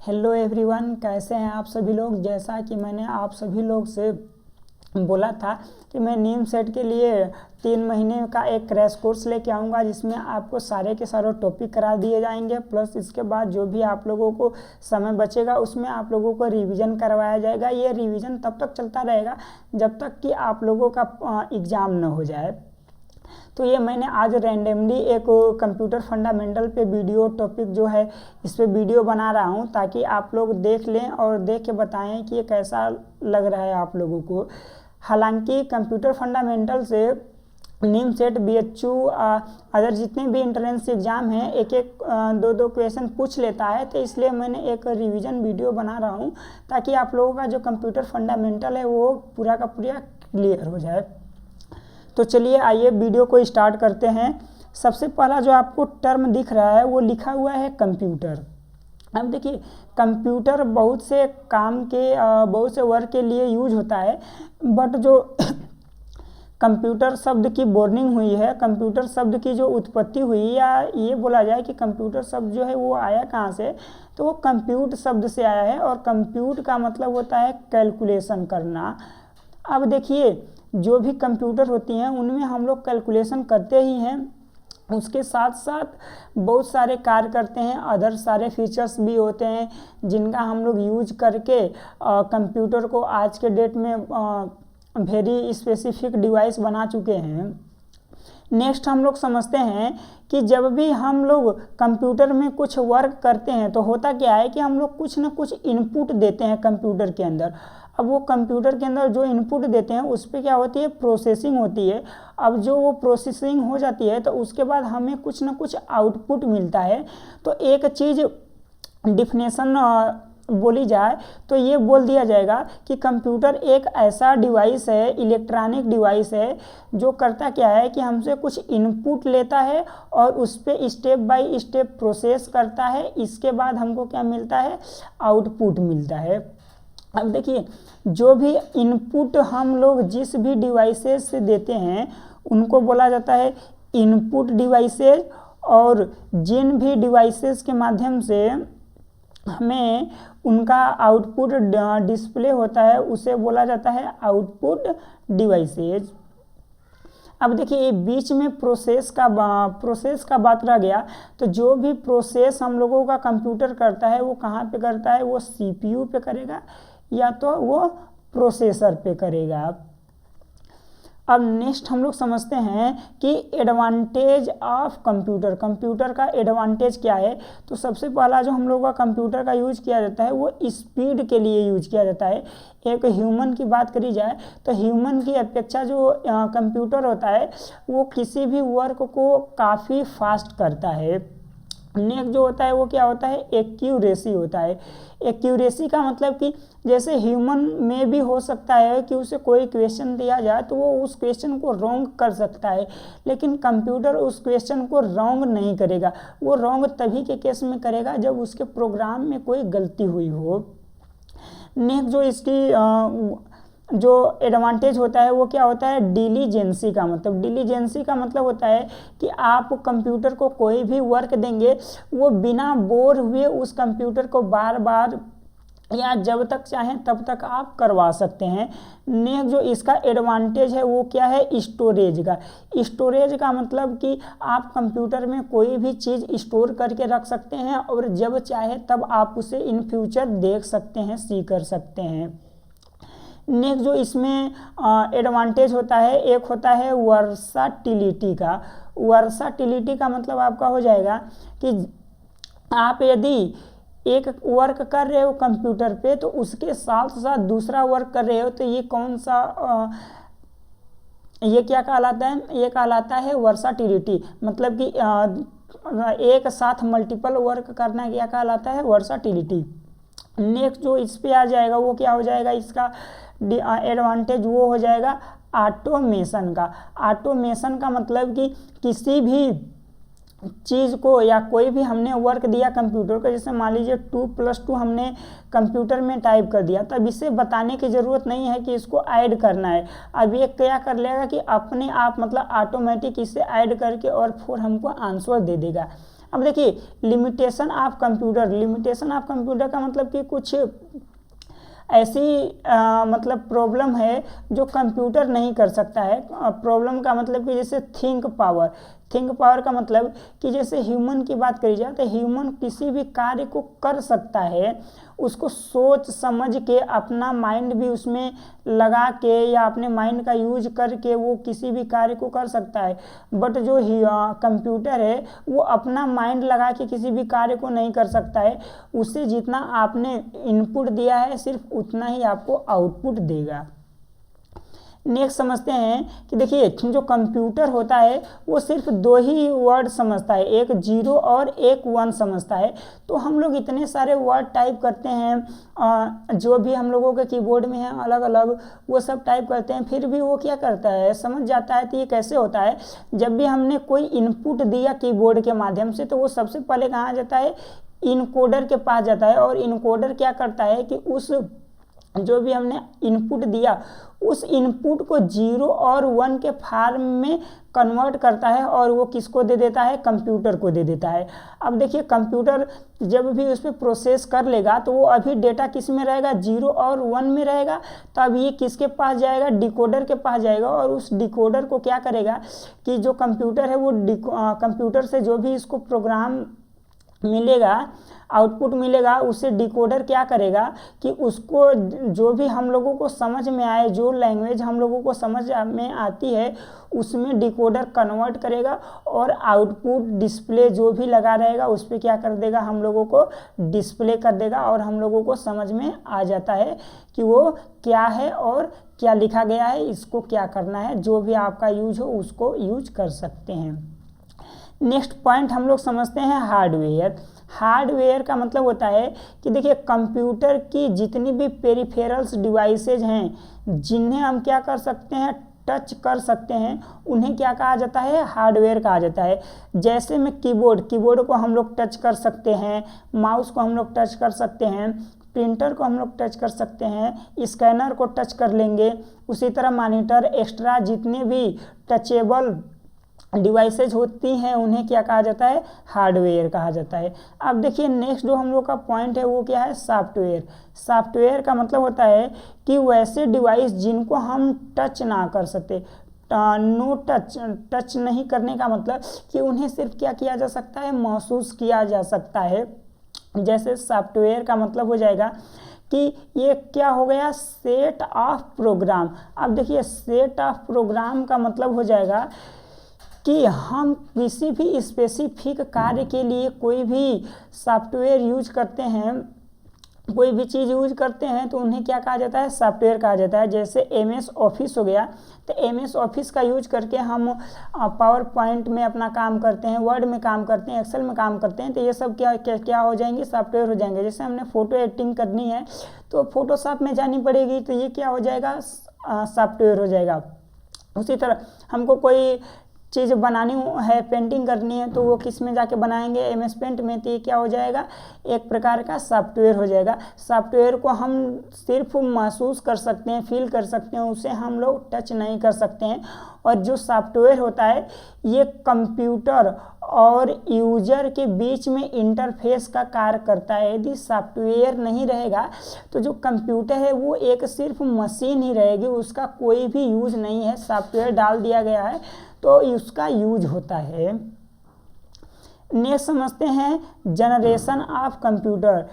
Hello everyone, कैसे हैं आप सभी लोग। जैसा कि मैंने आप सभी लोग से बोला था कि मैं नीम सेट के लिए 3 महीने का एक क्रैश कोर्स लेके आऊँगा, जिसमें आपको सारे के सारे टॉपिक करा दिए जाएंगे। प्लस इसके बाद जो भी आप लोगों को समय बचेगा उसमें आप लोगों को रिवीजन करवाया जाएगा। ये रिवीजन तब तक चलता रहेगा जब तक कि आप लोगों का एग्ज़ाम न हो जाए। तो ये मैंने आज रैंडमली एक कंप्यूटर फंडामेंटल पे वीडियो टॉपिक जो है इस पे वीडियो बना रहा हूँ, ताकि आप लोग देख लें और देख के बताएं कि ये कैसा लग रहा है आप लोगों को। हालांकि कंप्यूटर फंडामेंटल से नीम सेट BHU अदर जितने भी एंट्रेंस एग्ज़ाम हैं एक एक 2-2 क्वेश्चन पूछ लेता है, तो इसलिए मैंने एक रिवीजन वीडियो बना रहा हूँ ताकि आप लोगों का जो कंप्यूटर फंडामेंटल है वो पूरा का पूरा क्लियर हो जाए। तो चलिए आइए वीडियो को स्टार्ट करते हैं। सबसे पहला जो आपको टर्म दिख रहा है वो लिखा हुआ है कंप्यूटर। अब देखिए, कंप्यूटर बहुत से काम के बहुत से वर्क के लिए यूज होता है, बट जो कंप्यूटर शब्द की बोर्निंग हुई है, कंप्यूटर शब्द की जो उत्पत्ति हुई, या ये बोला जाए कि कंप्यूटर शब्द जो है वो आया कहाँ से, तो वो कंप्यूट शब्द से आया है। और कंप्यूट का मतलब होता है कैलकुलेशन करना। अब देखिए, जो भी कंप्यूटर होती हैं उनमें हम लोग कैलकुलेशन करते ही हैं, उसके साथ साथ बहुत सारे कार्य करते हैं। अदर सारे फीचर्स भी होते हैं जिनका हम लोग यूज करके कंप्यूटर को आज के डेट में वेरी स्पेसिफिक डिवाइस बना चुके हैं। नेक्स्ट हम लोग समझते हैं कि जब भी हम लोग कंप्यूटर में कुछ वर्क करते हैं तो होता क्या है कि हम लोग कुछ ना कुछ इनपुट देते हैं कंप्यूटर के अंदर। अब वो कंप्यूटर के अंदर जो इनपुट देते हैं उस पर क्या होती है, प्रोसेसिंग होती है। अब जो वो प्रोसेसिंग हो जाती है तो उसके बाद हमें कुछ ना कुछ आउटपुट मिलता है। तो एक चीज़ डिफिनेशन बोली जाए तो ये बोल दिया जाएगा कि कंप्यूटर एक ऐसा डिवाइस है, इलेक्ट्रॉनिक डिवाइस है, जो करता क्या है कि हमसे कुछ इनपुट लेता है और उस पर स्टेप बाय स्टेप प्रोसेस करता है। इसके बाद हमको क्या मिलता है, आउटपुट मिलता है। अब देखिए, जो भी इनपुट हम लोग जिस भी डिवाइसेस से देते हैं उनको बोला जाता है इनपुट डिवाइसेस, और जिन भी डिवाइसेस के माध्यम से हमें उनका आउटपुट डिस्प्ले होता है उसे बोला जाता है आउटपुट डिवाइसेज। अब देखिए, ये बीच में प्रोसेस का बात रह गया। तो जो भी प्रोसेस हम लोगों का कंप्यूटर करता है वो कहाँ पे करता है, वो CPU पे करेगा या तो वो प्रोसेसर पे करेगा। अब नेक्स्ट हम लोग समझते हैं कि एडवांटेज ऑफ कंप्यूटर का एडवांटेज क्या है। तो सबसे पहला जो हम लोग का कंप्यूटर का यूज किया जाता है वो स्पीड के लिए यूज किया जाता है। एक ह्यूमन की बात करी जाए तो ह्यूमन की अपेक्षा जो कंप्यूटर होता है वो किसी भी वर्क को काफ़ी फास्ट करता है। नेक्स्ट जो होता है वो क्या होता है, एक्यूरेसी होता है। एक्यूरेसी का मतलब कि जैसे ह्यूमन में भी हो सकता है कि उसे कोई क्वेश्चन दिया जाए तो वो उस क्वेश्चन को रॉन्ग कर सकता है, लेकिन कंप्यूटर उस क्वेश्चन को रॉन्ग नहीं करेगा। वो रॉन्ग तभी के केस में करेगा जब उसके प्रोग्राम में कोई गलती हुई हो। नेक्स्ट जो इसकी जो एडवांटेज होता है वो क्या होता है, डिलीजेंसी का मतलब। डिलीजेंसी का मतलब होता है कि आप कंप्यूटर को कोई भी वर्क देंगे वो बिना बोर हुए उस कंप्यूटर को बार बार या जब तक चाहें तब तक आप करवा सकते हैं। नेक्स्ट जो इसका एडवांटेज है वो क्या है, स्टोरेज का। स्टोरेज का मतलब कि आप कंप्यूटर में कोई भी चीज़ स्टोर करके रख सकते हैं और जब चाहे तब आप उसे इन फ्यूचर देख सकते हैं, सी कर सकते हैं। नेक्स्ट जो इसमें एडवांटेज होता है, एक होता है वर्साटिलिटी का। वर्साटिलिटी का मतलब आपका हो जाएगा कि आप यदि एक वर्क कर रहे हो कंप्यूटर पे तो उसके साथ साथ दूसरा वर्क कर रहे हो तो ये कौन सा ये क्या कहलाता है, ये कहलाता है वर्साटिलिटी। मतलब कि एक साथ मल्टीपल वर्क करना क्या कहलाता है, वर्साटिलिटी। नेक्स्ट जो इस पे आ जाएगा वो क्या हो जाएगा, इसका एडवांटेज वो हो जाएगा ऑटोमेशन का। ऑटोमेशन का मतलब कि किसी भी चीज़ को या कोई भी हमने वर्क दिया कंप्यूटर को, जैसे मान लीजिए 2+2 हमने कंप्यूटर में टाइप कर दिया, तब इसे बताने की ज़रूरत नहीं है कि इसको ऐड करना है। अब ये क्या कर लेगा कि अपने आप मतलब ऑटोमेटिक इसे ऐड करके और फिर हमको आंसर दे देगा। अब देखिए लिमिटेशन ऑफ कंप्यूटर का मतलब कि कुछ ऐसी मतलब प्रॉब्लम है जो कंप्यूटर नहीं कर सकता है। प्रॉब्लम का मतलब कि जैसे थिंक पावर का मतलब कि जैसे ह्यूमन की बात करी जाए तो ह्यूमन किसी भी कार्य को कर सकता है, उसको सोच समझ के अपना माइंड भी उसमें लगा के या अपने माइंड का यूज करके वो किसी भी कार्य को कर सकता है। बट जो कंप्यूटर है वो अपना माइंड लगा के किसी भी कार्य को नहीं कर सकता है। उसे जितना आपने इनपुट दिया है सिर्फ उतना ही आपको आउटपुट देगा। नेक्स्ट समझते हैं कि देखिए जो कंप्यूटर होता है वो सिर्फ दो ही वर्ड समझता है, एक 0 और एक 1 समझता है। तो हम लोग इतने सारे वर्ड टाइप करते हैं जो भी हम लोगों के कीबोर्ड में हैं अलग अलग, वो सब टाइप करते हैं, फिर भी वो क्या करता है समझ जाता है। तो ये कैसे होता है, जब भी हमने कोई इनपुट दिया कीबोर्ड के माध्यम से तो वो सबसे पहले कहाँ जाता है, इनकोडर के पास जाता है। और इनकोडर क्या करता है कि उस जो भी हमने इनपुट दिया उस इनपुट को 0 और 1 के फॉर्म में कन्वर्ट करता है और वो किसको दे देता है, कंप्यूटर को दे देता है। अब देखिए कंप्यूटर जब भी उस पर प्रोसेस कर लेगा तो वो अभी डेटा किस में रहेगा, 0 और 1 में रहेगा। तो अब ये किसके पास जाएगा, डिकोडर के पास जाएगा। और उस डिकोडर को क्या करेगा कि जो कंप्यूटर है वो कंप्यूटर से जो भी इसको प्रोग्राम मिलेगा, आउटपुट मिलेगा, उससे डिकोडर क्या करेगा कि उसको जो भी हम लोगों को समझ में आए, जो लैंग्वेज हम लोगों को समझ में आती है उसमें डिकोडर कन्वर्ट करेगा और आउटपुट डिस्प्ले जो भी लगा रहेगा उस पर क्या कर देगा, हम लोगों को डिस्प्ले कर देगा और हम लोगों को समझ में आ जाता है कि वो क्या है और क्या लिखा गया है, इसको क्या करना है। जो भी आपका यूज हो उसको यूज कर सकते हैं। नेक्स्ट पॉइंट हम लोग समझते हैं हार्डवेयर का मतलब होता है कि देखिए कंप्यूटर की जितनी भी पेरिफेरल्स डिवाइसेज हैं जिन्हें हम क्या कर सकते हैं, टच कर सकते हैं, उन्हें क्या कहा जाता है, हार्डवेयर कहा जाता है। जैसे में कीबोर्ड को हम लोग टच कर सकते हैं, माउस को हम लोग टच कर सकते हैं, प्रिंटर को हम लोग टच कर सकते हैं, स्कैनर को टच कर लेंगे। उसी तरह मॉनिटर एक्स्ट्रा जितने भी टचेबल डिवाइसेज होती हैं उन्हें क्या कहा जाता है, हार्डवेयर कहा जाता है। अब देखिए नेक्स्ट जो हम लोग का पॉइंट है वो क्या है, सॉफ्टवेयर का मतलब होता है कि वैसे डिवाइस जिनको हम टच ना कर सकते, नो टच नहीं करने का मतलब कि उन्हें सिर्फ क्या किया जा सकता है, महसूस किया जा सकता है। जैसे सॉफ्टवेयर का मतलब हो जाएगा कि ये क्या हो गया, सेट ऑफ प्रोग्राम। अब देखिए सेट ऑफ प्रोग्राम का मतलब हो जाएगा कि हम किसी भी स्पेसिफिक कार्य के लिए कोई भी सॉफ्टवेयर यूज करते हैं, कोई भी चीज़ यूज करते हैं तो उन्हें क्या कहा जाता है, सॉफ्टवेयर कहा जाता है। जैसे MS ऑफिस हो गया, तो MS ऑफिस का यूज करके हम पावर पॉइंट में अपना काम करते हैं, वर्ड में काम करते हैं, एक्सेल में काम करते हैं, तो ये सब क्या हो जाएंगे, सॉफ्टवेयर हो जाएंगे। जैसे हमने फ़ोटो एडिटिंग करनी है तो फोटोशॉप में जानी पड़ेगी, तो ये क्या हो जाएगा, सॉफ्टवेयर हो जाएगा। उसी तरह हमको कोई चीज़ बनानी है, पेंटिंग करनी है, तो वो किस में जाके बनाएंगे, MS पेंट में, तो ये क्या हो जाएगा, एक प्रकार का सॉफ्टवेयर हो जाएगा। सॉफ्टवेयर को हम सिर्फ महसूस कर सकते हैं, फील कर सकते हैं, उसे हम लोग टच नहीं कर सकते हैं। और जो सॉफ्टवेयर होता है ये कंप्यूटर और यूजर के बीच में इंटरफेस का कार्य करता है। यदि सॉफ्टवेयर नहीं रहेगा तो जो कंप्यूटर है वो एक सिर्फ मशीन ही रहेगी, उसका कोई भी यूज नहीं है। सॉफ्टवेयर डाल दिया गया है तो उसका यूज होता है। नेक्स्ट समझते हैं जनरेशन ऑफ कंप्यूटर।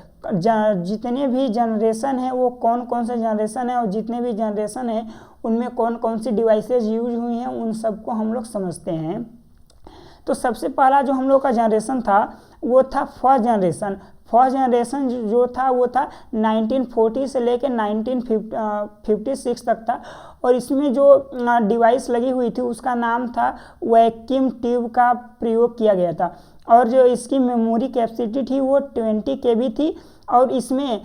जितने भी जनरेशन है वो कौन कौन से जनरेशन है और जितने भी जनरेशन है उनमें कौन कौन सी डिवाइसेज यूज हुई हैं, उन सबको हम लोग समझते हैं। तो सबसे पहला जो हम लोग का जनरेशन था वो था फर्स्ट जनरेशन जो था वो था 1940 से लेकर 1956 तक था। और इसमें जो डिवाइस लगी हुई थी उसका नाम था वैक्यूम ट्यूब का प्रयोग किया गया था। और जो इसकी मेमोरी कैपेसिटी थी वो 20 KB थी और इसमें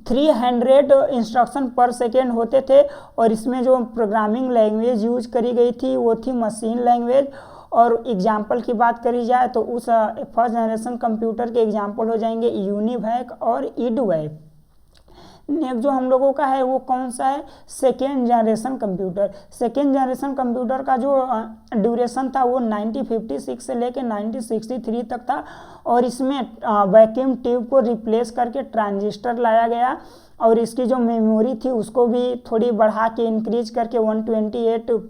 300 इंस्ट्रक्शन पर सेकेंड होते थे। और इसमें जो प्रोग्रामिंग लैंग्वेज यूज करी गई थी वो थी मशीन लैंग्वेज। और एग्जाम्पल की बात करी जाए तो उस फर्स्ट जनरेशन कंप्यूटर के एग्जाम्पल हो जाएंगे यूनिवैक और ईडवैक। नेक्स्ट जो हम लोगों का है वो कौन सा है, second generation computer. Second generation computer का जो ड्यूरेशन था वो 1956 से लेकर 1963 तक था, और इसमें वैक्यूम ट्यूब को रिप्लेस करके ट्रांजिस्टर लाया गया, और इसकी जो मेमोरी थी उसको भी थोड़ी बढ़ा के इंक्रीज करके 128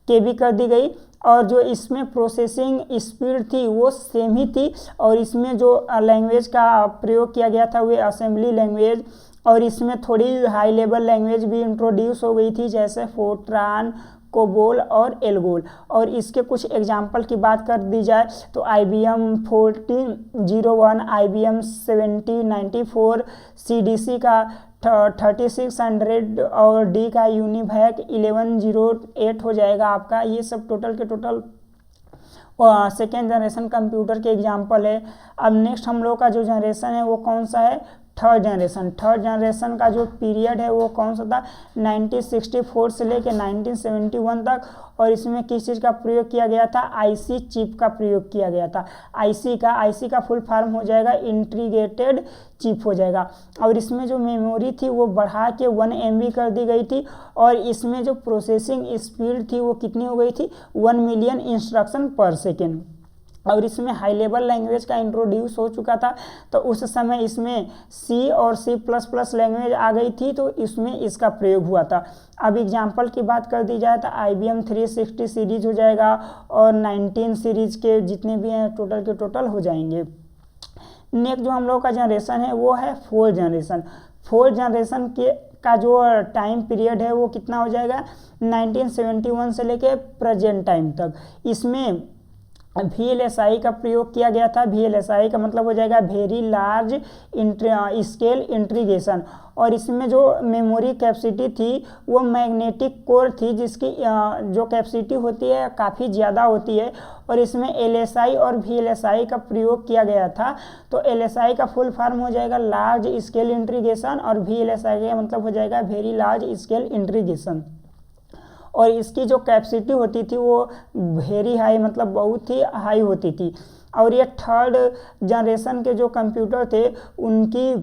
KB कर दी गई, और जो इसमें प्रोसेसिंग स्पीड थी वो सेम ही थी, और इसमें जो लैंग्वेज का प्रयोग किया गया था वो असेंबली लैंग्वेज, और इसमें थोड़ी हाई लेवल लैंग्वेज भी इंट्रोड्यूस हो गई थी जैसे फोर्ट्रान, कोबोल और एल्गोल। और इसके कुछ एग्जाम्पल की बात कर दी जाए तो IBM 1401, IBM 7094, CDC का 3600 और D का यूनिवैक 1108 हो जाएगा आपका। ये सब टोटल के टोटल सेकेंड जनरेशन कंप्यूटर के एग्जाम्पल है। अब नेक्स्ट हम लोग का जो जनरेशन है वो कौन सा है, थर्ड जनरेशन। थर्ड जनरेशन का जो पीरियड है वो कौन सा था, 1964 से लेकर 1971 तक, और इसमें किस चीज़ का प्रयोग किया गया था, IC चिप का प्रयोग किया गया था। IC का फुल फॉर्म हो जाएगा इंटीग्रेटेड चिप हो जाएगा, और इसमें जो मेमोरी थी वो बढ़ा के 1 MB कर दी गई थी, और इसमें जो प्रोसेसिंग स्पीड थी वो कितनी हो गई थी, 1 मिलियन इंस्ट्रक्शन पर सेकेंड, और इसमें हाई लेवल लैंग्वेज का इंट्रोड्यूस हो चुका था। तो उस समय इसमें C और C++ लैंग्वेज आ गई थी, तो इसमें इसका प्रयोग हुआ था। अब एग्जाम्पल की बात कर दी जाए तो IBM 360 सीरीज हो जाएगा, और 19 सीरीज के जितने भी हैं टोटल के टोटल हो जाएंगे। नेक्स्ट जो हम लोग का जनरेशन है वो है फोर्थ जनरेशन। फोर्थ जनरेशन के का जो टाइम पीरियड है वो कितना हो जाएगा, 1971 से लेके प्रेजेंट टाइम तक। इसमें VLSI का प्रयोग किया गया था। VLSI का मतलब हो जाएगा वेरी लार्ज स्केल इंटीग्रेशन, और इसमें जो मेमोरी कैपेसिटी थी वो मैग्नेटिक कोर थी, जिसकी जो कैपेसिटी होती है काफ़ी ज़्यादा होती है, और इसमें LSI और VLSI का प्रयोग किया गया था। तो LSI का फुल फॉर्म हो जाएगा लार्ज स्केल इंटीग्रेशन, और VLSI का मतलब हो जाएगा वेरी लार्ज स्केल इंटीग्रेशन, और इसकी जो कैपेसिटी होती थी वो वेरी हाई मतलब बहुत ही हाई होती थी। और ये थर्ड जनरेशन के जो कंप्यूटर थे उनकी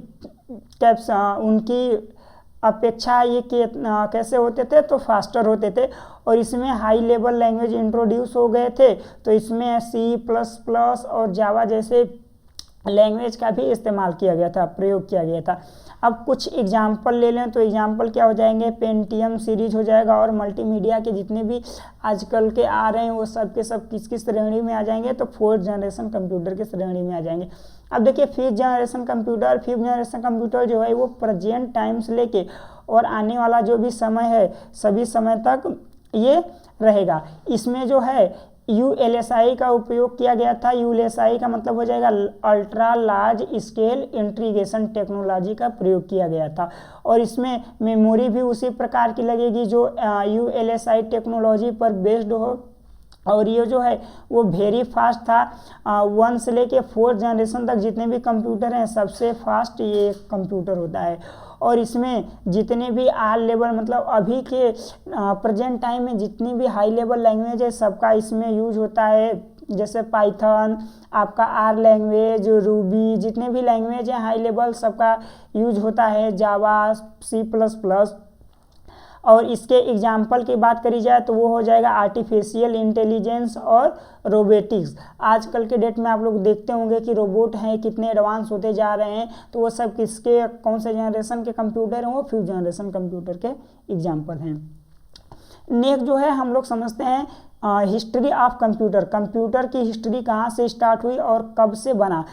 अपेक्षा ये कैसे होते थे, तो फास्टर होते थे, और इसमें हाई लेवल लैंग्वेज इंट्रोड्यूस हो गए थे। तो इसमें C++ और जावा जैसे लैंग्वेज का भी इस्तेमाल किया गया था, प्रयोग किया गया था। अब कुछ एग्जाम्पल ले लें तो एग्जाम्पल क्या हो जाएंगे, पेंटियम सीरीज हो जाएगा, और मल्टीमीडिया के जितने भी आजकल के आ रहे हैं वो सब के सब किस श्रेणी में आ जाएंगे, तो फोर्थ जनरेशन कंप्यूटर की श्रेणी में आ जाएंगे। अब देखिए फिफ्थ जनरेशन कंप्यूटर जो है वो प्रेजेंट टाइम से लेके और आने वाला जो भी समय है सभी समय तक ये रहेगा। इसमें जो है ULSI का उपयोग किया गया था। ULSI का मतलब हो जाएगा ultra large scale integration technology का प्रयोग किया गया था, और इसमें मेमोरी भी उसी प्रकार की लगेगी जो ULSI टेक्नोलॉजी पर बेस्ड हो, और ये जो है वो वेरी फास्ट था। 1 से लेके 4th जनरेशन तक जितने भी कंप्यूटर हैं सबसे फास्ट ये कंप्यूटर होता है, और इसमें जितने भी आर लेवल मतलब अभी के प्रेजेंट टाइम में जितनी भी हाई लेवल लैंग्वेज है सबका इसमें यूज होता है, जैसे पाइथन, आपका आर लैंग्वेज, रूबी, जितने भी लैंग्वेज हैं हाई लेवल सबका यूज होता है, जावा, C++। और इसके एग्जाम्पल की बात करी जाए तो वो हो जाएगा आर्टिफिशियल इंटेलिजेंस और रोबोटिक्स। आजकल के डेट में आप लोग देखते होंगे कि रोबोट हैं कितने एडवांस होते जा रहे हैं, तो वो सब किसके कौन से जनरेशन के कंप्यूटर हैं, वो 5th जनरेशन कंप्यूटर के एग्जाम्पल हैं। नेक्स्ट जो है हम लोग समझते हैं हिस्ट्री ऑफ कंप्यूटर। कंप्यूटर की हिस्ट्री कहाँ से स्टार्ट हुई और कब से बना।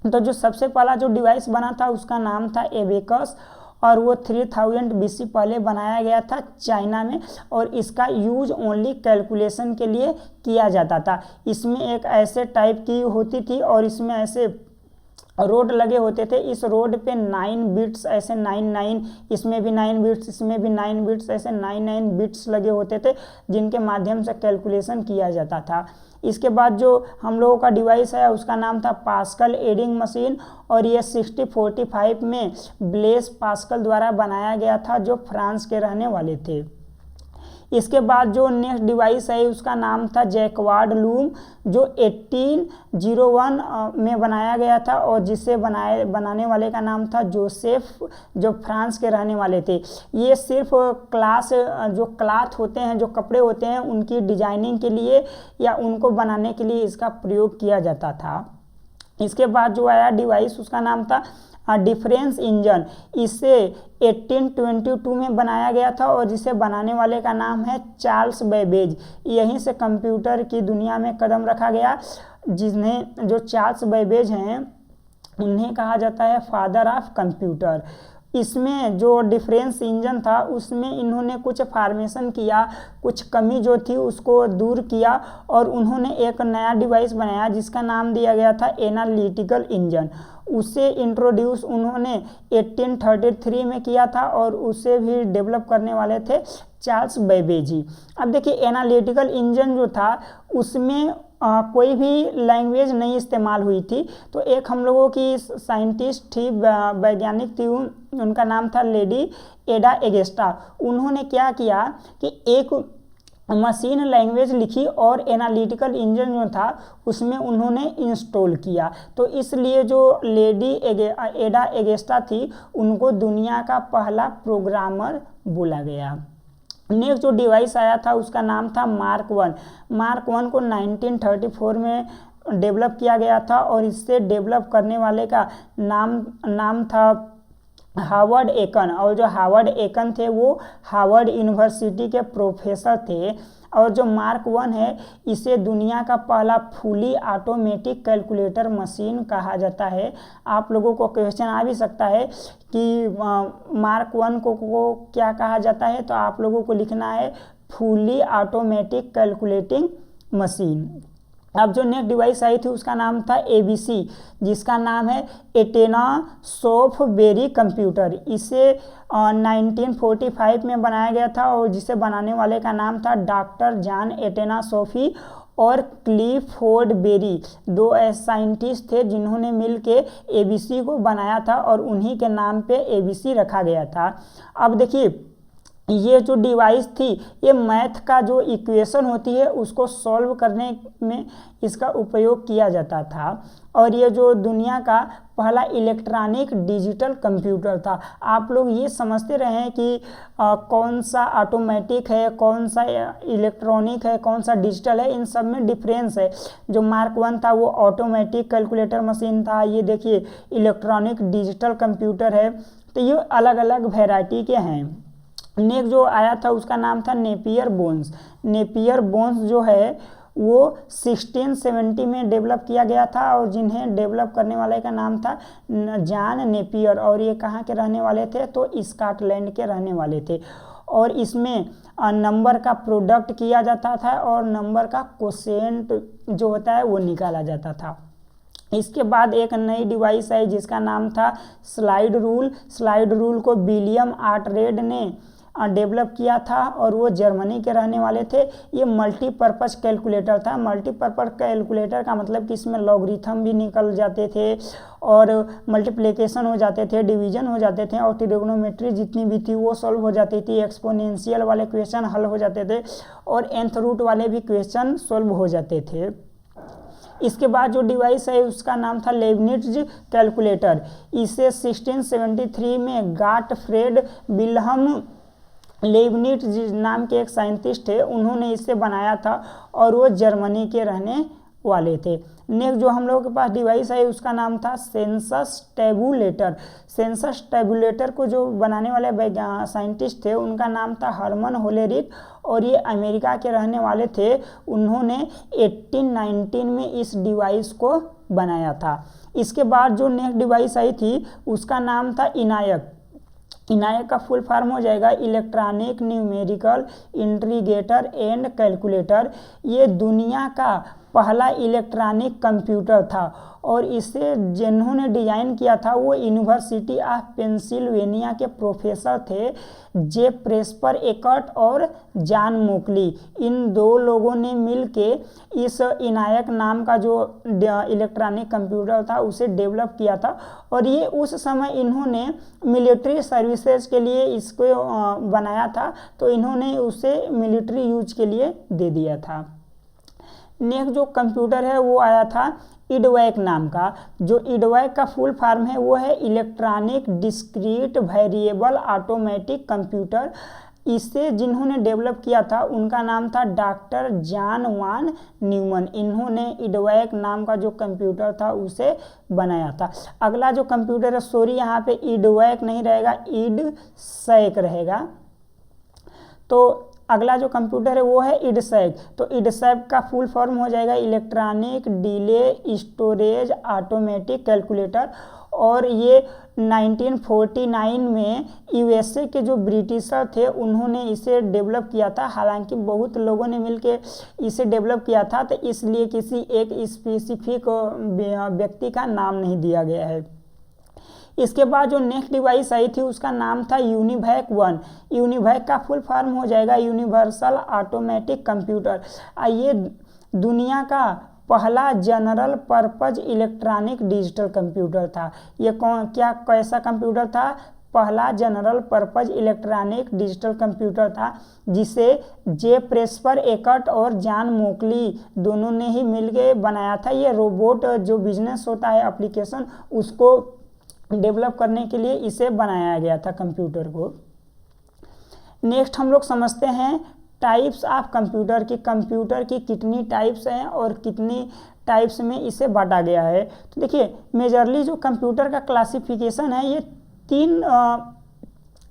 तो जो सबसे पहला जो डिवाइस बना था उसका नाम था एबेकस, और वो 3000 BC पहले बनाया गया था चाइना में, और इसका यूज ओनली कैलकुलेशन के लिए किया जाता था। इसमें एक ऐसे टाइप की होती थी और इसमें ऐसे रोड लगे होते थे, इस रोड पे 9 बिट्स ऐसे 9 इसमें भी 9 बिट्स, इसमें भी 9 बिट्स, ऐसे 9 बिट्स लगे होते थे जिनके माध्यम से कैलकुलेशन किया जाता था। इसके बाद जो हम लोगों का डिवाइस है उसका नाम था पास्कल एडिंग मशीन, और ये 1645 में ब्लेस पास्कल द्वारा बनाया गया था जो फ्रांस के रहने वाले थे। इसके बाद जो नेक्स्ट डिवाइस है उसका नाम था जैकवार्ड लूम, जो 1801 में बनाया गया था और जिसे बनाने वाले का नाम था जोसेफ, जो फ्रांस के रहने वाले थे। ये सिर्फ जो क्लॉथ होते हैं, जो कपड़े होते हैं, उनकी डिजाइनिंग के लिए या उनको बनाने के लिए इसका प्रयोग किया जाता था। इसके बाद जो आया डिवाइस उसका नाम था डिफरेंस इंजन। इसे 1822 में बनाया गया था और जिसे बनाने वाले का नाम है चार्ल्स बेबेज। यहीं से कंप्यूटर की दुनिया में कदम रखा गया, जिन्हें जो चार्ल्स बेबेज हैं उन्हें कहा जाता है फादर ऑफ कंप्यूटर। इसमें जो डिफरेंस इंजन था उसमें इन्होंने कुछ फॉर्मेशन किया, कुछ कमी जो थी उसको दूर किया और उन्होंने एक नया डिवाइस बनाया जिसका नाम दिया गया था एनालिटिकल इंजन। उसे इंट्रोड्यूस उन्होंने 1833 में किया था और उसे भी डेवलप करने वाले थे चार्ल्स बेबेज जी। अब देखिए एनालिटिकल इंजन जो था उसमें कोई भी लैंग्वेज नहीं इस्तेमाल हुई थी। तो एक हम लोगों की साइंटिस्ट थी, वैज्ञानिक थी, उनका नाम था लेडी एडा एगेस्टा। उन्होंने क्या किया कि एक मशीन लैंग्वेज लिखी और एनालिटिकल इंजन जो था उसमें उन्होंने इंस्टॉल किया। तो इसलिए जो लेडी एडा एगेस्टा थी उनको दुनिया का पहला प्रोग्रामर बोला गया। नेक्स्ट जो डिवाइस आया था उसका नाम था मार्क 1। मार्क 1 को 1934 में डेवलप किया गया था और इससे डेवलप करने वाले का नाम था हार्वर्ड एकन। और जो हार्वर्ड एकन थे वो हार्वर्ड यूनिवर्सिटी के प्रोफेसर थे। और जो मार्क 1 है इसे दुनिया का पहला फुली ऑटोमेटिक कैलकुलेटर मशीन कहा जाता है। आप लोगों को क्वेश्चन आ भी सकता है कि मार्क 1 को क्या कहा जाता है, तो आप लोगों को लिखना है फुली ऑटोमेटिक कैलकुलेटिंग मशीन। अब जो नेक्स्ट डिवाइस आई थी उसका नाम था ABC, जिसका नाम है एटेना सॉफ्टवेरी कंप्यूटर। इसे 1945 में बनाया गया था और जिसे बनाने वाले का नाम था डॉक्टर जॉन एटेना सोफी और क्लिफोर्ड बेरी। दो साइंटिस्ट थे जिन्होंने मिलके ABC को बनाया था और उन्हीं के नाम पे ABC रखा गया था। अब देखिए ये जो डिवाइस थी ये मैथ का जो इक्वेशन होती है उसको सॉल्व करने में इसका उपयोग किया जाता था। और ये जो दुनिया का पहला इलेक्ट्रॉनिक डिजिटल कंप्यूटर था। आप लोग ये समझते रहे हैं कि कौन सा ऑटोमेटिक है, कौन सा इलेक्ट्रॉनिक है, कौन सा डिजिटल है, इन सब में डिफरेंस है। जो मार्क 1 था वो ऑटोमेटिक कैलकुलेटर मशीन था, ये देखिए इलेक्ट्रॉनिक डिजिटल कंप्यूटर है। तो ये अलग अलग वैरायटी के हैं। नेक्स्ट जो आया था उसका नाम था नेपियर बोन्स। नेपियर बोन्स जो है वो 1670 में डेवलप किया गया था और जिन्हें डेवलप करने वाले का नाम था जॉन नेपियर। और ये कहाँ के रहने वाले थे, तो स्कॉटलैंड के रहने वाले थे। और इसमें नंबर का प्रोडक्ट किया जाता था और नंबर का कोसेंट जो होता है वो निकाला जाता था। इसके बाद एक नई डिवाइस है जिसका नाम था स्लाइड रूल। स्लाइड रूल को विलियम आर्टरेड ने डेवलप किया था और वो जर्मनी के रहने वाले थे। ये मल्टीपर्पज़ कैलकुलेटर था। मल्टीपर्पज़ कैलकुलेटर का मतलब कि इसमें लॉगरिथम भी निकल जाते थे और मल्टीप्लिकेशन हो जाते थे, डिवीजन हो जाते थे और ट्रिग्नोमेट्री जितनी भी थी वो सॉल्व हो जाती थी। एक्सपोनेंशियल वाले क्वेश्चन हल हो जाते थे और nth रूट वाले भी क्वेश्चन सॉल्व हो जाते थे। इसके बाद जो डिवाइस है उसका नाम था लेibniz कैलकुलेटर। इसे 1673 में गॉटफ्रेड विल्हम लेibniz नाम के एक साइंटिस्ट थे, उन्होंने इसे बनाया था और वो जर्मनी के रहने वाले थे। नेक्स्ट जो हम लोगों के पास डिवाइस है उसका नाम था सेंसस टेबुलेटर। सेंसस टेबुलेटर को जो बनाने वाले साइंटिस्ट थे उनका नाम था हरमन होलेरिथ और ये अमेरिका के रहने वाले थे। उन्होंने 1819 में इस डिवाइस को बनाया था। इसके बाद जो नेक्स्ट डिवाइस आई थी उसका नाम था इनायक। इनायक का फुल फॉर्म हो जाएगा electronic numerical integrator and calculator. ये दुनिया का पहला इलेक्ट्रॉनिक कंप्यूटर था और इसे जिन्होंने डिजाइन किया था वो यूनिवर्सिटी ऑफ पेंसिल्वेनिया के प्रोफेसर थे जे प्रेस्पर एकर्ट और जॉन मोकली। इन दो लोगों ने मिलके इस इनायक नाम का जो इलेक्ट्रॉनिक कंप्यूटर था उसे डेवलप किया था और ये उस समय इन्होंने मिलिट्री सर्विसेज के लिए इसको बनाया था, तो इन्होंने उसे मिलिट्री यूज के लिए दे दिया था। नेक्स्ट जो कंप्यूटर है वो आया था इडवैक नाम का। जो इडवैक का फुल फॉर्म है वो है electronic discrete variable automatic computer. इसे जिन्होंने डेवलप किया था उनका नाम था डॉक्टर जॉन वान न्यूमन। इन्होंने इडवैक नाम का जो कंप्यूटर था उसे बनाया था। अगला जो कंप्यूटर है, सॉरी यहाँ पे इडवैक नहीं रहेगा, इडसैक रहेगा। तो अगला जो कंप्यूटर है वो है इडसैक। तो इडसैक का फुल फॉर्म हो जाएगा electronic delay storage automatic calculator और ये 1949 में यूएसए के जो ब्रिटिशर थे उन्होंने इसे डेवलप किया था। हालांकि बहुत लोगों ने मिलकर इसे डेवलप किया था, तो इसलिए किसी एक स्पेसिफिक व्यक्ति का नाम नहीं दिया गया है। इसके बाद जो नेक्स्ट डिवाइस आई थी उसका नाम था यूनिवैक 1। यूनिवैक का फुल फॉर्म हो जाएगा यूनिवर्सल ऑटोमेटिक कंप्यूटर। ये दुनिया का पहला general purpose electronic digital computer था। ये कैसा कंप्यूटर था? पहला general purpose electronic digital computer था जिसे जे प्रेस्पर एकर्ट और जॉन मोकली दोनों ने ही मिलकर बनाया था। ये रोबोट जो बिजनेस होता है एप्लीकेशन उसको डेवलप करने के लिए इसे बनाया गया था कंप्यूटर को। नेक्स्ट हम लोग समझते हैं टाइप्स ऑफ कंप्यूटर की, कंप्यूटर की कितनी टाइप्स हैं और कितनी टाइप्स में इसे बांटा गया है। तो देखिए मेजरली जो कंप्यूटर का क्लासिफिकेशन है ये 3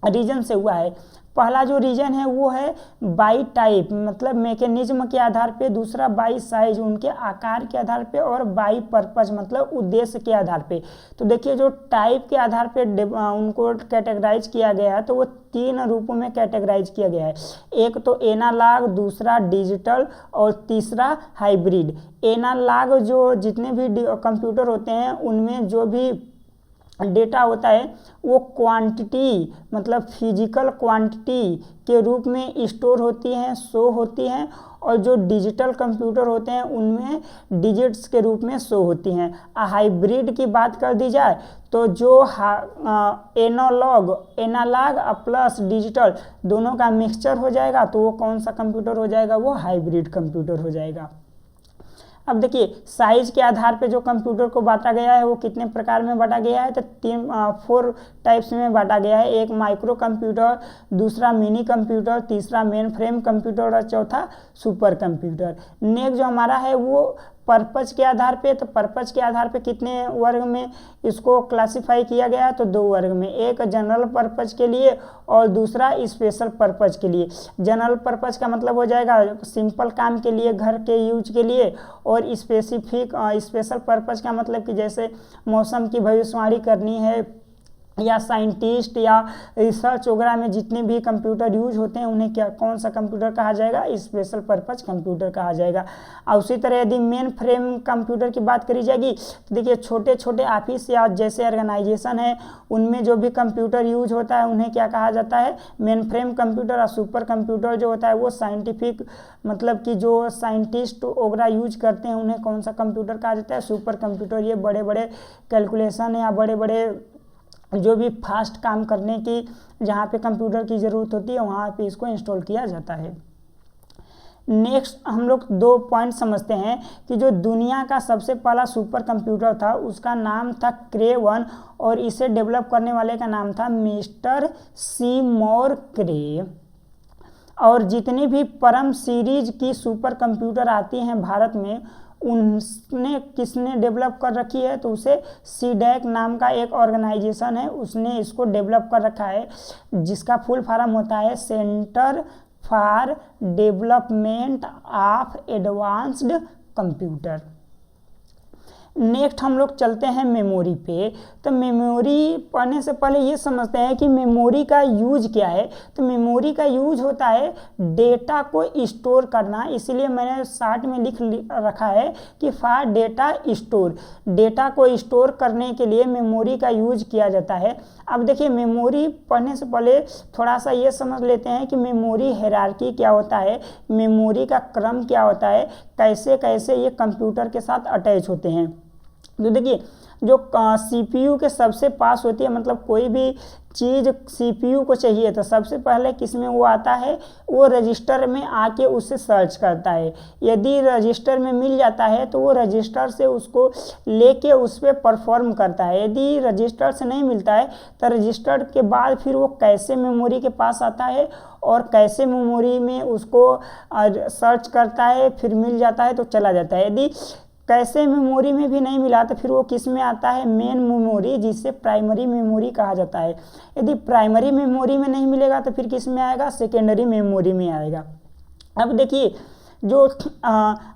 रीजन से हुआ है। पहला जो रीजन है वो है बाई टाइप, मतलब मैकेनिज्म के आधार पे, दूसरा बाई साइज उनके आकार के आधार पे, और बाई पर्पज मतलब उद्देश्य के आधार पे। तो देखिए जो टाइप के आधार पे उनको कैटेगराइज किया गया है तो वो 3 रूपों में कैटेगराइज किया गया है। एक तो एनालॉग, दूसरा डिजिटल और तीसरा हाइब्रिड। एनालॉग जो जितने भी कंप्यूटर होते हैं उनमें जो भी डेटा होता है वो क्वांटिटी मतलब फिजिकल क्वांटिटी के रूप में स्टोर होती हैं, शो होती हैं, और जो डिजिटल कंप्यूटर होते हैं उनमें डिजिट्स के रूप में शो होती हैं। हाइब्रिड की बात कर दी जाए तो जो एनालॉग प्लस डिजिटल दोनों का मिक्सचर हो जाएगा तो वो कौन सा कंप्यूटर हो जाएगा? वो हाइब्रिड कंप्यूटर हो जाएगा। अब देखिए साइज के आधार पे जो कंप्यूटर को बांटा गया है वो कितने प्रकार में बांटा गया है? तो 4 टाइप्स में बांटा गया है। एक माइक्रो कंप्यूटर, दूसरा मिनी कंप्यूटर, तीसरा मेन फ्रेम कंप्यूटर और चौथा सुपर कंप्यूटर। नेक्स्ट जो हमारा है वो पर्पज के आधार पे, तो पर्पज के आधार पे कितने वर्ग में इसको क्लासिफाई किया गया है? तो 2 वर्ग में, एक जनरल पर्पज के लिए और दूसरा स्पेशल पर्पज के लिए। जनरल पर्पज का मतलब हो जाएगा सिंपल काम के लिए, घर के यूज के लिए, और स्पेशल पर्पज का मतलब कि जैसे मौसम की भविष्यवाणी करनी है या साइंटिस्ट या रिसर्च वगैरह में जितने भी कंप्यूटर यूज होते हैं उन्हें कौन सा कंप्यूटर कहा जाएगा? स्पेशल पर्पज कंप्यूटर कहा जाएगा। और उसी तरह यदि मेन फ्रेम कंप्यूटर की बात करी जाएगी तो देखिए छोटे छोटे ऑफिस या जैसे ऑर्गेनाइजेशन है उनमें जो भी कंप्यूटर यूज होता है उन्हें क्या कहा जाता है? Main frame computer. और सुपर कंप्यूटर जो होता है वो साइंटिफिक मतलब कि जो साइंटिस्ट वगैरह यूज करते हैं उन्हें कौन सा कंप्यूटर कहा जाता है? Super computer. ये बड़े बड़े कैलकुलेशन या बड़े बड़े जो भी फास्ट काम करने की जहाँ पे कंप्यूटर की ज़रूरत होती है वहाँ पे इसको इंस्टॉल किया जाता है। नेक्स्ट हम लोग 2 पॉइंट समझते हैं कि जो दुनिया का सबसे पहला सुपर कंप्यूटर था उसका नाम था क्रे 1 और इसे डेवलप करने वाले का नाम था मिस्टर सीमोर क्रे। और जितनी भी परम सीरीज की सुपर कंप्यूटर आती हैं भारत में उनने किसने डेवलप कर रखी है? तो उसे सीडैक नाम का एक ऑर्गेनाइजेशन है उसने इसको डेवलप कर रखा है, जिसका फुल फॉर्म होता है centre for development of advanced computer. Next हम लोग चलते हैं मेमोरी पे। तो मेमोरी पढ़ने से पहले ये समझते हैं कि मेमोरी का यूज क्या है। तो मेमोरी का यूज होता है डेटा को स्टोर करना, इसीलिए मैंने शार्ट में लिख रखा है कि फॉर डेटा स्टोर। डेटा को स्टोर करने के लिए मेमोरी का यूज किया जाता है। अब देखिए, मेमोरी पढ़ने से पहले थोड़ा सा ये समझ लेते हैं कि मेमोरी हायरार्की क्या होता है, मेमोरी का क्रम क्या होता है, कैसे कैसे ये कंप्यूटर के साथ अटैच होते हैं। तो देखिए, जो CPU के सबसे पास होती है, मतलब कोई भी चीज़ CPU को चाहिए तो सबसे पहले किस में वो आता है, वो रजिस्टर में आके उससे सर्च करता है। यदि रजिस्टर में मिल जाता है तो वो रजिस्टर से उसको लेके उस पर परफॉर्म करता है। यदि रजिस्टर से नहीं मिलता है तो रजिस्टर के बाद फिर वो कैसे मेमोरी के पास आता है और कैसे मेमोरी में उसको सर्च करता है, फिर मिल जाता है तो चला जाता है। यदि कैसे मेमोरी में भी नहीं मिला तो फिर वो किस में आता है, मेन मेमोरी, जिसे प्राइमरी मेमोरी कहा जाता है। यदि प्राइमरी मेमोरी में नहीं मिलेगा तो फिर किस में आएगा, सेकेंडरी मेमोरी में आएगा। अब देखिए, जो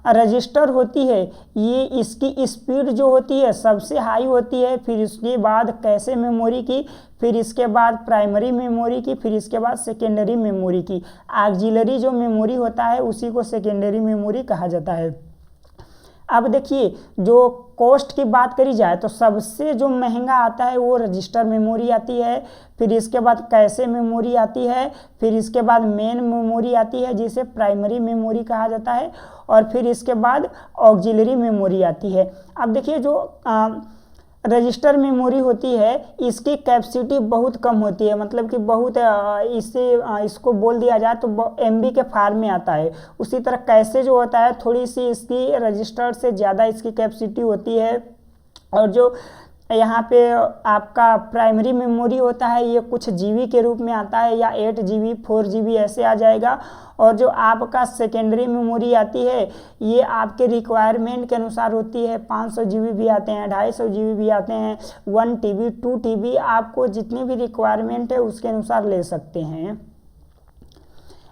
रजिस्टर होती है ये इसकी स्पीड जो होती है सबसे हाई होती है, फिर उसके बाद कैसे मेमोरी की, फिर इसके बाद प्राइमरी मेमोरी की, फिर इसके बाद सेकेंडरी मेमोरी की। ऑक्सिलरी जो मेमोरी होता है उसी को सेकेंडरी मेमोरी कहा जाता है। अब देखिए, जो कॉस्ट की बात करी जाए तो सबसे जो महंगा आता है वो रजिस्टर मेमोरी आती है, फिर इसके बाद कैसे मेमोरी आती है, फिर इसके बाद मेन मेमोरी आती है जिसे प्राइमरी मेमोरी कहा जाता है, और फिर इसके बाद ऑक्सिलरी मेमोरी आती है। अब देखिए, जो रजिस्टर मेमोरी होती है इसकी कैपेसिटी बहुत कम होती है, मतलब कि बहुत इसको बोल दिया जाए तो MB के फार्म में आता है। उसी तरह कैसे जो होता है थोड़ी सी इसकी रजिस्टर से ज़्यादा इसकी कैपेसिटी होती है, और जो यहाँ पे आपका प्राइमरी मेमोरी होता है ये कुछ GB के रूप में आता है, या 8 GB 4 GB ऐसे आ जाएगा। और जो आपका सेकेंडरी मेमोरी आती है ये आपके रिक्वायरमेंट के अनुसार होती है, 500 GB भी आते हैं, 250 GB भी आते हैं, 1 TB 2 TB, आपको जितनी भी रिक्वायरमेंट है उसके अनुसार ले सकते हैं।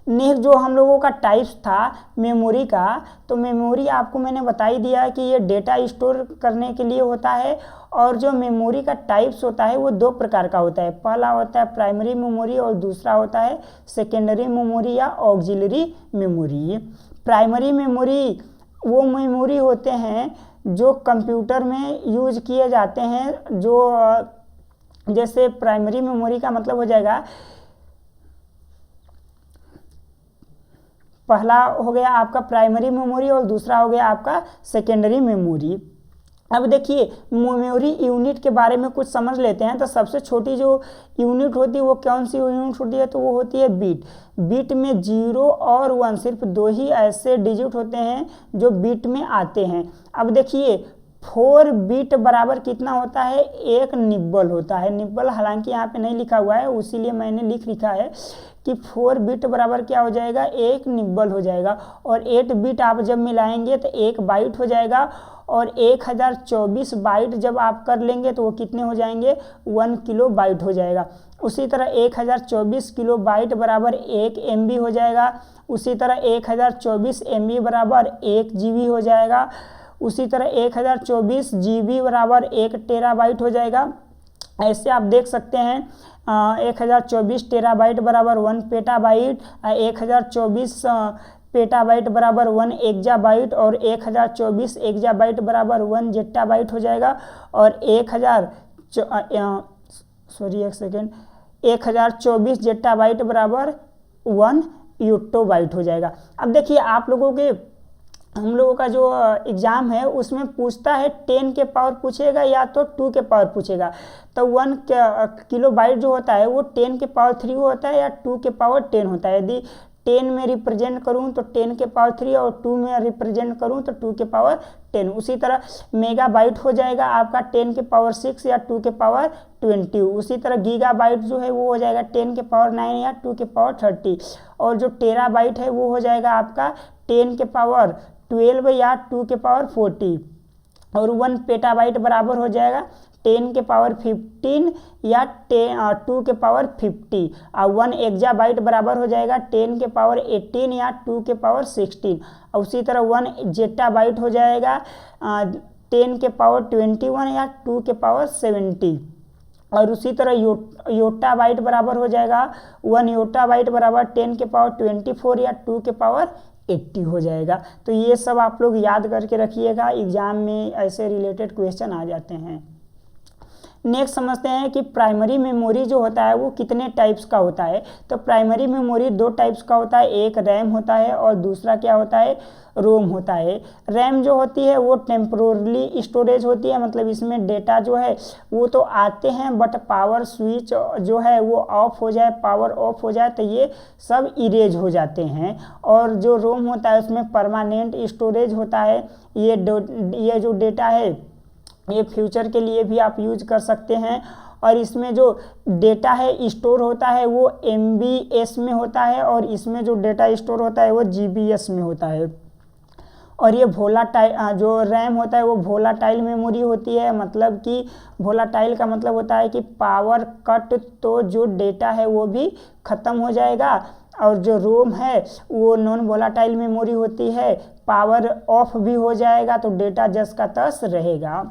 नेक्स्ट जो हम लोगों का टाइप्स था मेमोरी का, तो मेमोरी आपको मैंने बता ही दिया कि ये डेटा स्टोर करने के लिए होता है। और जो मेमोरी का टाइप्स होता है वो 2 प्रकार का होता है। पहला होता है प्राइमरी मेमोरी और दूसरा होता है सेकेंडरी मेमोरी या ऑक्सिलरी मेमोरी। प्राइमरी मेमोरी वो मेमोरी होते हैं जो कंप्यूटर में यूज किए जाते हैं। जो जैसे प्राइमरी मेमोरी का मतलब हो जाएगा, पहला हो गया आपका प्राइमरी मेमोरी और दूसरा हो गया आपका सेकेंडरी मेमोरी। अब देखिए, मेमोरी यूनिट के बारे में कुछ समझ लेते हैं। तो सबसे छोटी जो यूनिट होती है वो कौन सी यूनिट होती है, तो वो होती है बीट। बीट में 0 और 1 सिर्फ 2 ही ऐसे डिजिट होते हैं जो बीट में आते हैं। अब देखिए, 4 बीट बराबर कितना होता है, 1 निब्बल होता है। निब्बल हालांकि यहाँ पे नहीं लिखा हुआ है, इसीलिए मैंने लिख लिखा है कि 4 बीट बराबर क्या हो जाएगा, 1 निब्बल हो जाएगा। और 8 बीट आप जब मिलाएंगे तो 1 बाइट हो जाएगा, और 1024 बाइट जब आप कर लेंगे तो वो कितने हो जाएंगे, 1 किलो बाइट हो जाएगा। उसी तरह 1024 किलो बाइट बराबर 1 MB हो जाएगा। उसी तरह 1024 MB बराबर 1 GB हो जाएगा। उसी तरह 1024 GB बराबर 1 टेराबाइट हो जाएगा। ऐसे आप देख सकते हैं 1024 टेराबाइट बराबर 1 पेटाबाइट, 1024 पेटाबाइट बराबर 1 एक्जाबाइट, और 1024 एक्जाबाइट बराबर 1 जेट्टाबाइट हो जाएगा। और 1024 जेट्टाबाइट बराबर 1 योट्टोबाइट हो जाएगा। अब देखिए, हम लोगों का जो एग्ज़ाम है उसमें पूछता है 10 के पावर पूछेगा या तो 2 के पावर पूछेगा। तो 1 किलो बाइट जो होता है वो 10 के पावर 3 होता है या 2 के पावर 10 होता है। यदि 10 में रिप्रेजेंट करूं तो 10 के पावर 3, और 2 में रिप्रेजेंट करूं तो 2 के पावर 10। उसी तरह मेगा बाइट हो जाएगा आपका 10 के पावर 6 या 2 के पावर 20। उसी तरह गीगा बाइट जो है वो हो जाएगा 10 के पावर 9 या 2 के पावर 30। और जो टेरा बाइट है वो हो जाएगा आपका 10 के पावर 12 या 2 के पावर 40। और 1 पेटाबाइट बराबर हो जाएगा 10 के पावर 15 या 2 के पावर 50। और 1 एक्जाबाइट बराबर हो जाएगा 10 के पावर 18 या 2 के पावर 16। और उसी तरह 1 जेट्टाबाइट हो जाएगा 10 के पावर 21 या 2 के पावर 70। और उसी तरह योटा बाइट बराबर हो जाएगा 1 योटा बाइट बराबर 10 के पावर 24 या 2 के पावर 80 हो जाएगा। तो ये सब आप लोग याद करके रखिएगा, एग्जाम में ऐसे रिलेटेड क्वेश्चन आ जाते हैं। नेक्स्ट समझते हैं कि प्राइमरी मेमोरी जो होता है वो कितने टाइप्स का होता है। तो प्राइमरी मेमोरी 2 टाइप्स का होता है, एक रैम होता है और दूसरा क्या होता है, रोम होता है। रैम जो होती है वो टेम्पोरली स्टोरेज होती है, मतलब इसमें डेटा जो है वो तो आते हैं बट पावर स्विच जो है वो ऑफ हो जाए, पावर ऑफ हो जाए तो ये सब इरेज हो जाते हैं। और जो रोम होता है उसमें परमानेंट स्टोरेज होता है। ये जो डेटा है ये फ्यूचर के लिए भी आप यूज कर सकते हैं। और इसमें जो डेटा है स्टोर होता है वो MBS में होता है और इसमें जो डेटा स्टोर होता है वो GBS में होता है। और ये वोलाटाइल जो रैम होता है वो वोलाटाइल मेमोरी होती है, मतलब कि वोलाटाइल का मतलब होता है कि पावर कट तो जो डेटा है वो भी ख़त्म हो जाएगा। और जो रोम है वो नॉन वोलाटाइल मेमोरी होती है, पावर ऑफ भी हो जाएगा तो डेटा जस का तस रहेगा।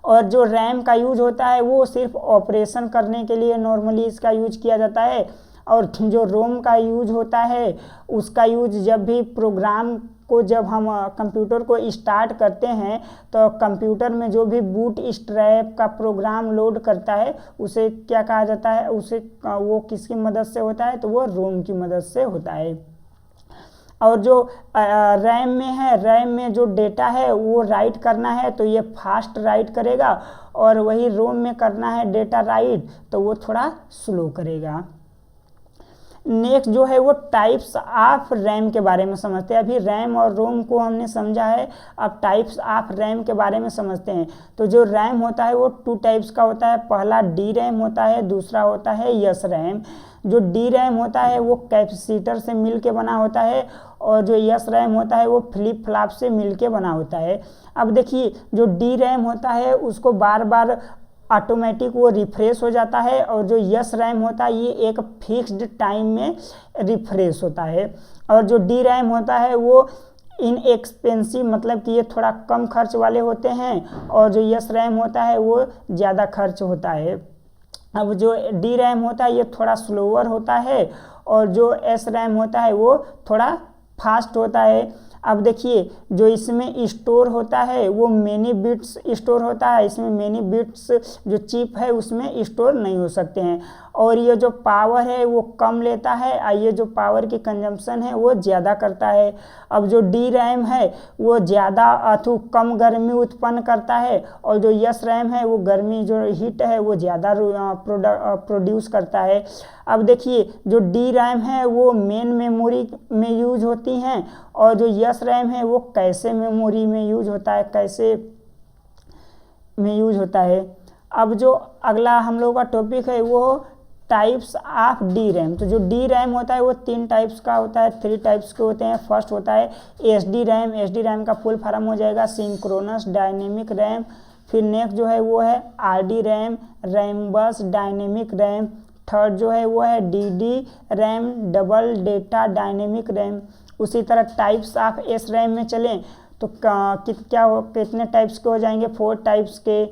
और जो रैम का यूज होता है वो सिर्फ ऑपरेशन करने के लिए नॉर्मली इसका यूज किया जाता है। और जो रोम का यूज होता है उसका यूज जब भी प्रोग्राम को जब हम कंप्यूटर को स्टार्ट करते हैं तो कंप्यूटर में जो भी बूट स्ट्रैप का प्रोग्राम लोड करता है उसे क्या कहा जाता है, उसे वो किसकी मदद से होता है, तो वो रोम की मदद से होता है। और जो रैम में है, रैम में जो डेटा है वो राइट करना है तो ये फास्ट राइट करेगा, और वही रोम में करना है डेटा राइट तो वो थोड़ा स्लो करेगा। नेक्स्ट जो है वो टाइप्स ऑफ रैम के बारे में समझते हैं। अभी रैम और रोम को हमने समझा है, अब टाइप्स ऑफ रैम के बारे में समझते हैं। तो जो रैम होता है वो 2 टाइप्स का होता है, पहला डी रैम होता है, दूसरा होता है यस रैम। जो डी रैम होता है वो कैपेसिटर से मिल के बना होता है और जो यस रैम होता है वो फ्लिप फ्लॉप से मिल के बना होता है। अब देखिए जो डी रैम होता है उसको बार बार ऑटोमेटिक वो रिफ्रेश हो जाता है, और जो यस रैम होता है ये एक फिक्स्ड टाइम में रिफ्रेश होता है। और जो डी रैम होता है वो इनएक्सपेंसिव, मतलब कि ये थोड़ा कम खर्च वाले होते हैं, और जो यस रैम होता है वो ज़्यादा खर्च होता है। अब जो डी रैम होता है ये थोड़ा स्लोअर होता है, और जो एस रैम होता है वो थोड़ा फास्ट होता है। अब देखिए जो इसमें स्टोर होता है वो मेनी बिट्स स्टोर होता है, इसमें मेनी बिट्स जो चिप है उसमें स्टोर नहीं हो सकते हैं। और ये जो पावर है वो कम लेता है और ये जो पावर की कंजम्पशन है वो ज़्यादा करता है। अब जो डी रैम है वो ज़्यादा कम गर्मी उत्पन्न करता है, और जो यस रैम है वो गर्मी जो हीट है वो ज़्यादा प्रोड्यूस करता है। अब देखिए जो डी रैम है वो मेन मेमोरी में यूज होती हैं, और जो यस रैम है वो कैशे मेमोरी में यूज होता है, कैशे में यूज होता है। अब जो अगला हम लोग का टॉपिक है वो टाइप्स ऑफ डी रैम। तो जो डी रैम होता है वो 3 टाइप्स का होता है, 3 टाइप्स के होते हैं। फर्स्ट होता है एसडी रैम, एसडी रैम का फुल फॉर्म हो जाएगा सिंक्रोनस डायनेमिक रैम। फिर नेक्स्ट जो है वो है आरडी रैम, रैम बस डायनेमिक रैम। थर्ड जो है वो है DD RAM, double data dynamic RAM. उसी तरह टाइप्स ऑफ एस रैम में चलें तो कितने टाइप्स के हो जाएंगे, 4 टाइप्स के।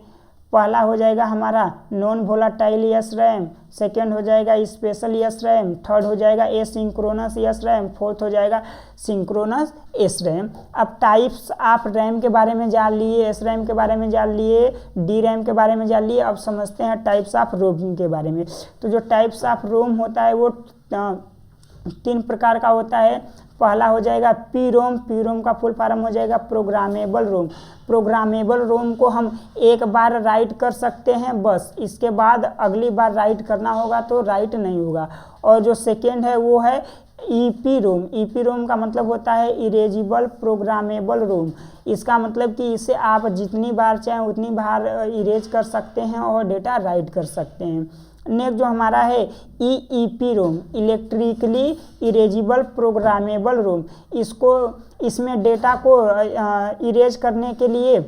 पहला हो जाएगा हमारा non volatile yes RAM, second हो जाएगा स्पेशल यस रैम, थर्ड हो जाएगा एसिंक्रोनस यस रैम, फोर्थ हो जाएगा सिंक्रोनस एस रैम। अब टाइप्स ऑफ रैम के बारे में जान लिए, एस रैम के बारे में जान लिए, डी रैम के बारे में जान लिए। अब समझते हैं टाइप्स ऑफ रोम के बारे में। तो जो टाइप्स ऑफ रोम होता है वो 3 प्रकार का होता है। पहला हो जाएगा पी रोम, पी रोम का फुल फॉर्म हो जाएगा प्रोग्रामेबल रोम। प्रोग्रामेबल रोम को हम एक बार राइट कर सकते हैं बस, इसके बाद अगली बार राइट करना होगा तो राइट नहीं होगा। और जो सेकेंड है वो है ईपी रोम। ईपी रोम का मतलब होता है इरेजिबल प्रोग्रामेबल रोम। इसका मतलब कि इसे आप जितनी बार चाहें उतनी बार इरेज कर सकते हैं और डेटा राइट कर सकते हैं। नेक्स्ट जो हमारा है ईईपी रोम, इलेक्ट्रिकली इरेजिबल प्रोग्रामेबल रोम। इसमें डेटा को इरेज करने के लिए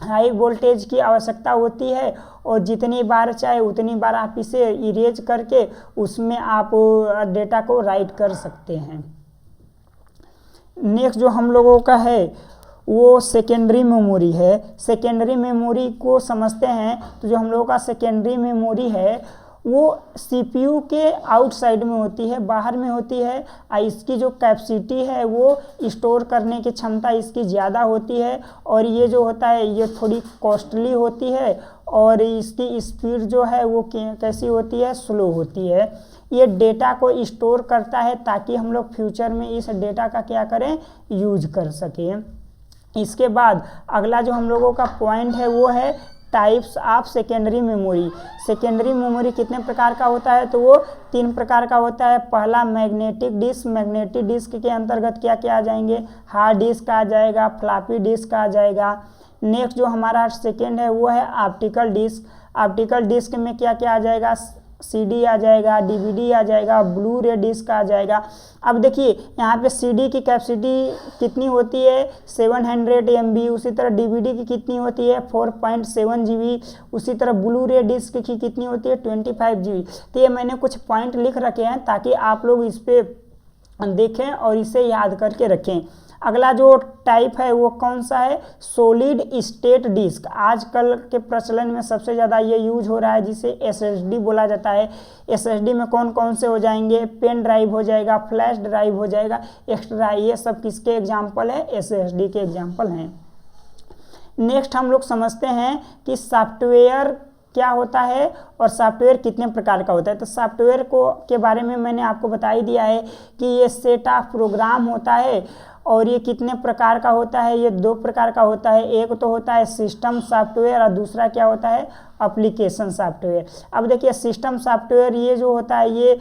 हाई वोल्टेज की आवश्यकता होती है, और जितनी बार चाहे उतनी बार आप इसे इरेज करके उसमें आप डेटा को राइट कर सकते हैं। नेक्स्ट जो हम लोगों का है वो सेकेंडरी मेमोरी है। सेकेंडरी मेमोरी को समझते हैं तो जो हम लोगों का सेकेंडरी मेमोरी है वो सीपीयू के आउटसाइड में होती है, बाहर में होती है। इसकी जो कैपेसिटी है वो स्टोर करने की क्षमता इसकी ज़्यादा होती है और ये जो होता है ये थोड़ी कॉस्टली होती है और इसकी स्पीड जो है वो कैसी होती है, स्लो होती है। ये डेटा को स्टोर करता है ताकि हम लोग फ्यूचर में इस डेटा का क्या करें, यूज कर सकें। इसके बाद अगला जो हम लोगों का पॉइंट है वो है types of secondary memory. Secondary memory कितने प्रकार का होता है, तो वो 3 प्रकार का होता है। पहला मैग्नेटिक डिस्क। मैग्नेटिक डिस्क के अंतर्गत क्या क्या आ जाएंगे, हार्ड डिस्क आ जाएगा, फ्लॉपी डिस्क आ जाएगा। नेक्स्ट जो हमारा सेकेंड है वो है ऑप्टिकल डिस्क। ऑप्टिकल डिस्क में क्या क्या आ जाएगा, सीडी आ जाएगा, डीवीडी आ जाएगा, ब्लू रे डिस्क आ जाएगा। अब देखिए यहाँ पे सीडी की कैपेसिटी कितनी होती है, 700 MB। उसी तरह डीवीडी की कितनी होती है, 4.7 GB। उसी तरह ब्लू रे डिस्क की कितनी होती है, 25 GB। तो ये मैंने कुछ पॉइंट लिख रखे हैं ताकि आप लोग इस पर देखें और इसे याद करके रखें। अगला जो टाइप है वो कौन सा है, सॉलिड स्टेट डिस्क। आजकल के प्रचलन में सबसे ज़्यादा ये यूज हो रहा है जिसे एसएसडी बोला जाता है। एसएसडी में कौन कौन से हो जाएंगे, पेन ड्राइव हो जाएगा, फ्लैश ड्राइव हो जाएगा, एक्स्ट्रा। ये सब किसके एग्जाम्पल है, एसएसडी के एग्जाम्पल हैं। नेक्स्ट हम लोग समझते हैं कि सॉफ्टवेयर क्या होता है और सॉफ्टवेयर कितने प्रकार का होता है। तो सॉफ्टवेयर को के बारे में मैंने आपको बता ही दिया है कि ये सेट ऑफ प्रोग्राम होता है और ये कितने प्रकार का होता है, ये 2 प्रकार का होता है। एक तो होता है सिस्टम सॉफ्टवेयर और दूसरा क्या होता है, एप्लीकेशन सॉफ्टवेयर। अब देखिए सिस्टम सॉफ्टवेयर ये जो होता है ये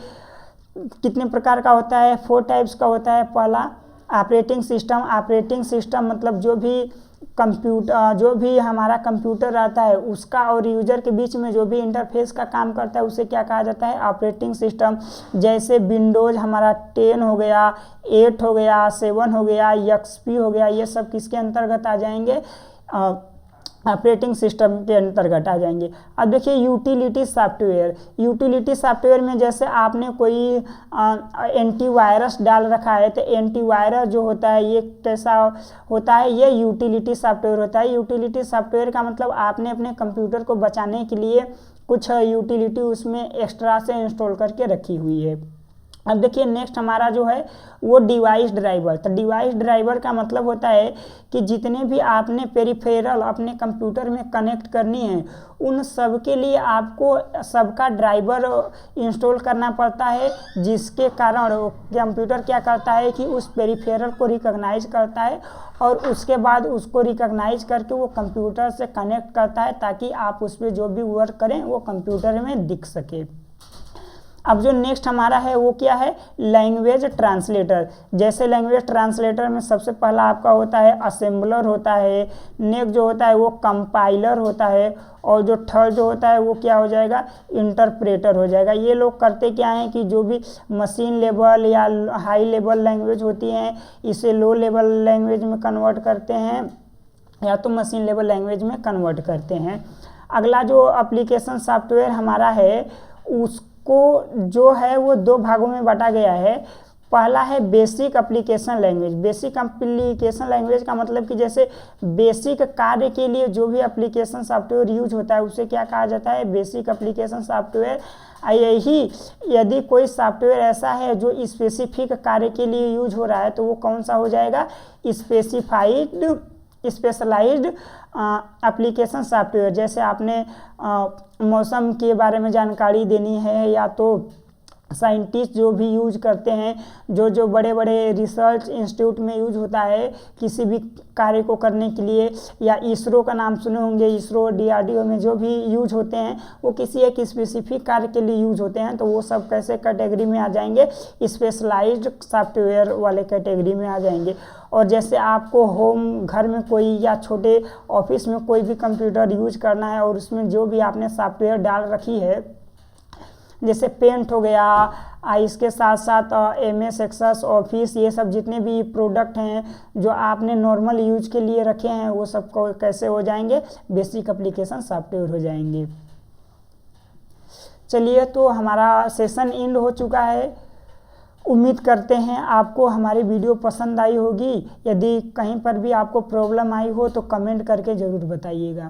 कितने प्रकार का होता है, 4 टाइप्स का होता है। पहला ऑपरेटिंग सिस्टम। ऑपरेटिंग सिस्टम मतलब जो भी हमारा कंप्यूटर रहता है उसका और यूजर के बीच में जो भी इंटरफेस का काम करता है उसे क्या कहा जाता है, ऑपरेटिंग सिस्टम। जैसे विंडोज़ हमारा 10 हो गया, 8 हो गया, 7 हो गया, एक्सपी हो गया, ये सब किसके अंतर्गत आ जाएंगे, ऑपरेटिंग सिस्टम के अंतर्गत आ जाएंगे। अब देखिए यूटिलिटी सॉफ्टवेयर। यूटिलिटी सॉफ्टवेयर में जैसे आपने कोई एंटीवायरस डाल रखा है तो एंटीवायरस जो होता है ये कैसा होता है, ये यूटिलिटी सॉफ्टवेयर होता है। यूटिलिटी सॉफ्टवेयर का मतलब आपने अपने कंप्यूटर को बचाने के लिए कुछ यूटिलिटी उसमें एक्स्ट्रा से इंस्टॉल करके रखी हुई है। अब देखिए नेक्स्ट हमारा जो है वो डिवाइस ड्राइवर। तो डिवाइस ड्राइवर का मतलब होता है कि जितने भी आपने पेरिफेरल अपने कंप्यूटर में कनेक्ट करनी है उन सब के लिए आपको सबका ड्राइवर इंस्टॉल करना पड़ता है, जिसके कारण कंप्यूटर क्या करता है कि उस पेरिफेरल को रिकॉग्नाइज करता है और उसके बाद उसको रिकॉग्नाइज करके वो कंप्यूटर से कनेक्ट करता है ताकि आप उस पर जो भी वर्क करें वो कंप्यूटर में दिख सके। अब जो नेक्स्ट हमारा है वो क्या है, लैंग्वेज ट्रांसलेटर। जैसे लैंग्वेज ट्रांसलेटर में सबसे पहला आपका होता है असेंबलर होता है, नेक्स्ट जो होता है वो कंपाइलर होता है और जो थर्ड जो होता है वो क्या हो जाएगा, इंटरप्रेटर हो जाएगा। ये लोग करते क्या हैं कि जो भी मशीन लेवल या हाई लेवल लैंग्वेज होती हैं इसे लो लेवल लैंग्वेज में कन्वर्ट करते हैं या तो मशीन लेवल लैंग्वेज में कन्वर्ट करते हैं। अगला जो एप्लीकेशन सॉफ्टवेयर हमारा है उसको जो है वो 2 भागों में बांटा गया है। पहला है basic application language. Basic application language का मतलब कि जैसे बेसिक कार्य के लिए जो भी एप्लीकेशन सॉफ्टवेयर यूज होता है उसे क्या कहा जाता है, बेसिक एप्लीकेशन सॉफ्टवेयर। यही यदि कोई सॉफ्टवेयर ऐसा है जो स्पेसिफिक कार्य के लिए यूज हो रहा है तो वो कौन सा हो जाएगा, स्पेशलाइज्ड एप्लीकेशन सॉफ्टवेयर। जैसे आपने मौसम के बारे में जानकारी देनी है या तो साइंटिस्ट जो भी यूज करते हैं, जो बड़े बड़े रिसर्च इंस्टीट्यूट में यूज होता है किसी भी कार्य को करने के लिए, या इसरो का नाम सुने होंगे, इसरो डीआरडीओ में जो भी यूज होते हैं वो किसी एक स्पेसिफिक कार्य के लिए यूज होते हैं, तो वो सब कैसे कैटेगरी में आ जाएंगे, स्पेशलाइज्ड सॉफ्टवेयर वाले कैटेगरी में आ जाएंगे। और जैसे आपको होम घर में कोई या छोटे ऑफिस में कोई भी कंप्यूटर यूज करना है और उसमें जो भी आपने सॉफ्टवेयर डाल रखी है जैसे पेंट हो गया, इसके साथ साथ MS एक्सेस ऑफिस, ये सब जितने भी प्रोडक्ट हैं जो आपने नॉर्मल यूज के लिए रखे हैं वो सब को कैसे हो जाएंगे, बेसिक एप्लीकेशन सॉफ्टवेयर हो जाएंगे। चलिए तो हमारा सेशन एंड हो चुका है उम्मीद करते हैं आपको हमारी वीडियो पसंद आई होगी। यदि कहीं पर भी आपको प्रॉब्लम आई हो तो कमेंट करके ज़रूर बताइएगा।